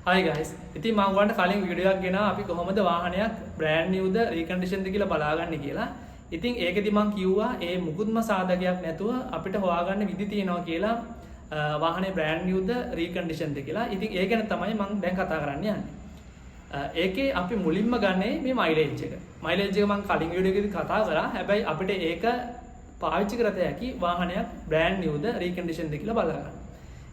Hi guys. ඉතින් මම ඔයගොල්ලන්ට කලින් වීඩියෝ එකක් ගෙනා අපි කොහොමද වාහනයක් brand new ද recondition ද කියලා බලාගන්නේ කියලා. ඉතින් ඒකෙදි මම කිව්වා ඒ මුකුත්ම සාධකයක් නැතුව අපිට හොයාගන්න විදි තියෙනවා කියලා වාහනේ brand new ද recondition ද කියලා. ඉතින් ඒ ගැන තමයි මම දැන් කතා කරන්න යන්නේ. ඒකේ අපි මුලින්ම ගන්නේ මේ mileage එක. Mileage එක මම කලින් වීඩියෝ එකේදී කතා කරා. හැබැයි අපිට ඒක පාවිච්චි කරත හැකි වාහනයක් brand new ද recondition ද කියලා බලගන්න.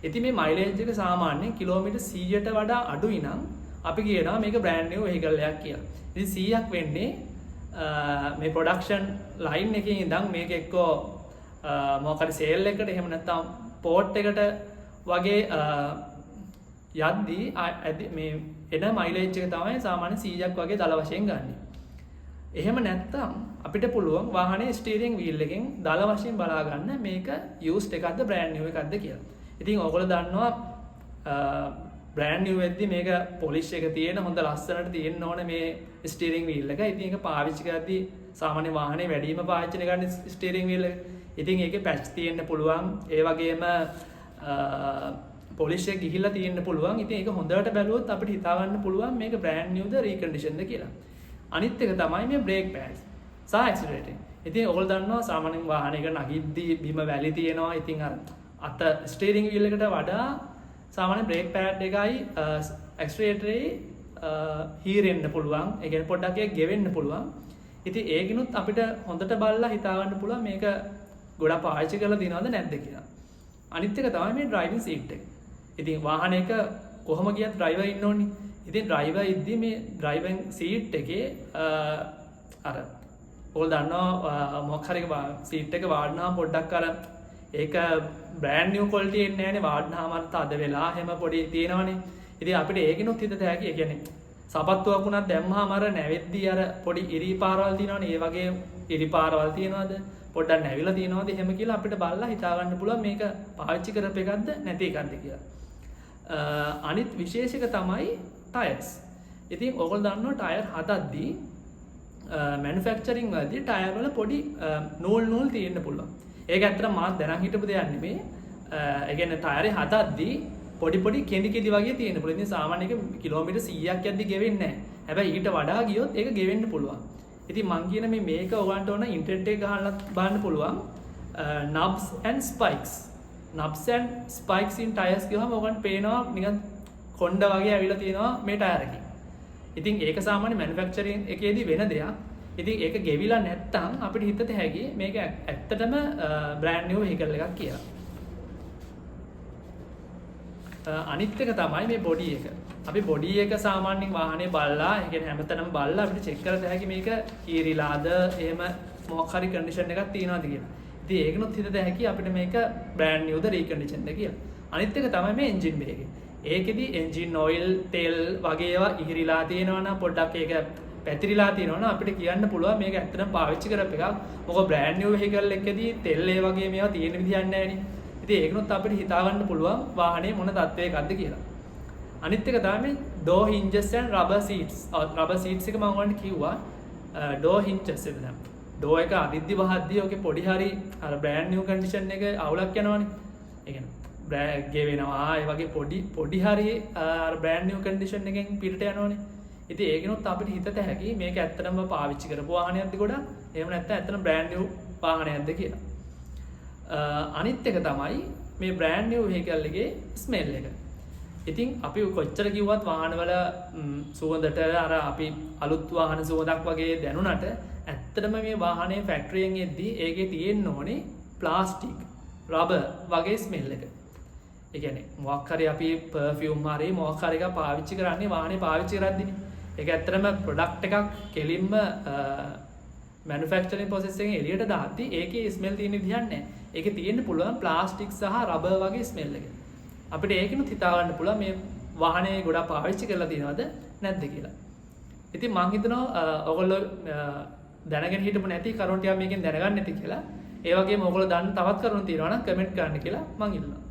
ඉතින් මේ mileage එක සාමාන්‍යයෙන් කිලෝමීටර් 100ට වඩා අඩුයි නම් අපි කියනවා මේක brand new vehicle එකක් කියලා. ඉතින් 100ක් වෙන්නේ මේ production line එකේ ඉඳන් මේක එක්කෝ මොකක් හරි sale එකකට එහෙම නැත්නම් port එකට වගේ යද්දී මේ එන mileage එක තමයි සාමාන්‍ය 100ක් වගේ දල වශයෙන් ගන්න. එහෙම නැත්නම් අපිට පුළුවන් වාහනේ steering wheel එකෙන් දල වශයෙන් බලා ගන්න මේක used එකක්ද brand new එකක්ද කියලා. ඉතින් ඔයගොල්ලෝ දන්නවා brand new වෙද්දි මේක polish එක තියෙන හොඳ ලස්සනට තියෙන්න ඕනේ මේ steering wheel එක. ඉතින් ඒක පාවිච්චි කරද්දී සාමාන්‍ය වාහනේ වැඩිම පාවිච්චි කරන steering wheel එක. ඉතින් ඒකේ patch තියෙන්න පුළුවන්. ඒ වගේම polish එක ගිහිල්ලා තියෙන්න පුළුවන්. ඉතින් ඒක හොඳට බැලුවොත් අපිට හිතා ගන්න පුළුවන් මේක brand new ද recondition ද කියලා. අනිත් එක තමයි මේ brake pads සහ accelerator. ඉතින් ඔයගොල්ලෝ දන්නවා සාමාන්‍යයෙන් වාහනයක නගිද්දී බිම වැලි තියෙනවා. ඉතින් අත ස්ටීරිං වීල් එකට වඩා සාමාන්‍ය බ්‍රේක් පෑඩ් එකයි ඇක්සලරේටරේ හීරෙන්න පුළුවන්. ඒ කියන්නේ පොඩ්ඩක් ඒක ගෙවෙන්න පුළුවන්. ඉතින් ඒකිනුත් අපිට හොඳට බලලා හිතා ගන්න පුළුවන් මේක ගොඩක් පාවිච්චි කරලා දිනවද නැද්ද කියලා. අනිත් එක තමයි මේ ඩ්‍රයිවිං සීට් එක. ඉතින් වාහනයක කොහොම ගියත් ඩ්‍රයිවර් ඉන්න ඕනේ. ඉතින් ඩ්‍රයිවර් ඉද්දි මේ ඩ්‍රයිවිං සීට් එකේ අර ඔයගොල්ලෝ දන්නවා මොකක් හරි සීට් එක වාඩිනාම පොඩ්ඩක් අර ඒක brand new quality එන්නේ නැහැනේ වාඩිනාම තද වෙලා හැම පොඩි තියෙනවනේ. ඉතින් අපිට ඒකිනුත් හිතත හැකි. ඒ කියන්නේ සපත්තුවක් උනත් දැම්මහම අර නැවෙද්දී අර පොඩි ඉරි පාරවල් තියෙනවනේ. ඒ වගේ ඉරි පාරවල් තියෙනවද? පොඩ්ඩක් නැවිලා තියෙනවද? එහෙම කියලා අපිට බලලා හිතා ගන්න පුළුවන් මේක පාවිච්චි කරපු එකක්ද නැති එකක්ද කියලා. අනිත් විශේෂක තමයි tires. ඉතින් ඔයගොල්ලෝ දන්නවා tire හදද්දී manufacturing වලදී tire වල පොඩි නූල් තියෙන්න පුළුවන්. ඒක ඇත්තට මාත් දැනන් හිටපු දෙයක් නෙමෙයි. ඒ කියන්නේ ටයරේ හදද්දී පොඩි කෙඳි වගේ තියෙන පුළුවන්. ඉතින් සාමාන්‍ය එක කිලෝමීටර් 100ක් යද්දි ගෙවෙන්නේ නැහැ. හැබැයි ඊට වඩා ගියොත් ඒක ගෙවෙන්න පුළුවන්. ඉතින් මං කියන මේක ඔයගන්ට ඕන ඉන්ටර්නෙට් එක ගහලා බලන්න පුළුවන්. nubs and spikes. nubs and spikes in tires කියවම ඔයගන්ට පේනවා නිකන් කොණ්ඩ වගේ ඇවිල්ලා තියෙනවා මේ ටයර් එකේ. ඉතින් ඒක සාමාන්‍ය මැනුෆැක්චරින් එකේදී වෙන දෙයක්. ඉතින් ඒක ගෙවිලා නැත්තම් අපිට හිතට හැකි මේක ඇත්තටම brand new vehicle එකක් කියලා. අනිත් එක තමයි මේ body එක. අපි body එක සාමාන්‍යයෙන් වාහනේ බලලා, ඒ කියන්නේ හැමතැනම බලලා අපිට check කරලා හැකි මේක කීරිලාද, එහෙම මොකක් හරි condition එකක් තියෙනවද කියලා. ඉතින් ඒකනොත් හිතට හැකි අපිට මේක brand new ද recondition ද කියලා. අනිත් එක තමයි මේ engine bay එක. ඒකෙදි engine oil, tail වගේ ඒවා ඉහිරිලා තියෙනවා නම් පොඩ්ඩක් ඒක පැතිරිලා තියෙනවා නම් අපිට කියන්න පුළුවන් මේක ඇත්තටම පාවිච්චි කරපු එකක්. මොකද brand new vehicle එකකදී තෙල් ඒ වගේ මේවා තියෙන විදිහක් නැහැ නේ. ඉතින් ඒකනොත් අපිට හිතා ගන්න පුළුවන් වාහනේ මොන තත්ත්වයකද කියලා. අනිත් එක තමයි door hinges and rubber seats. rubber seats එක මම ඔයාලට කිව්වා door hinges එක තමයි. door එක අදිද්දි වහද්දි ඔකේ පොඩි හරි අර brand new condition එක අවුලක් යනවනේ. ඒ කියන්නේ ගෙවෙනවා ඒ වගේ පොඩි හරි අර brand new condition එකෙන් පිටට යනවනේ. ඉතින් ඒකිනුත් අපිට හිතට හැකි මේක ඇත්තටම පාවිච්චි කරපු වාහනයක්ද ගොඩක් එහෙම නැත්නම් ඇත්තටම brand new වාහනයක්ද කියලා. අනිත් එක තමයි මේ brand new vehicle එකේ smell එක. ඉතින් අපි කොච්චර කිව්වත් වාහනවල සුවඳට අර අපි අලුත් වාහන සුවඳක් වගේ දැනුණට ඇත්තටම මේ වාහනේ ෆැක්ටරියෙන් එද්දී ඒකේ තියෙන්න ඕනේ ප්ලාස්ටික්, රබර් වගේ ස්මෙල් එක. ඒ කියන්නේ මොකක් හරි අපි perfume හරි මොකක් හරි එකක් පාවිච්චි කරන්නේ වාහනේ පාවිච්චි කරද්දී. ඒක ඇත්තටම ප්‍රොඩක්ට් එකක් කෙලින්ම මැනුෆැක්චරින් ප්‍රොසෙස් එකෙන් එළියට දාද්දී ඒකේ ස්මෙල් තියෙන විදිහක් නැහැ. ඒකේ තියෙන්න පුළුවන් ප්ලාස්ටික් සහ රබර් වගේ ස්මෙල් එක. අපිට ඒකිනුත් හිතා ගන්න පුළුවන් මේ වාහනේ ගොඩක් පාවිච්චි කරලා තියෙනවද නැද්ද කියලා. ඉතින් මම හිතනවා ඔයගොල්ලෝ දැනගෙන හිටපු නැති කරුණු ටිකක් මේකෙන් දැනගන්න ඇති කියලා. ඒ වගේම ඔයගොල්ලෝ දන්න තවත් කරුණු තියෙනවා නම් කමෙන්ට් කරන්න කියලා මම ඉල්ලනවා.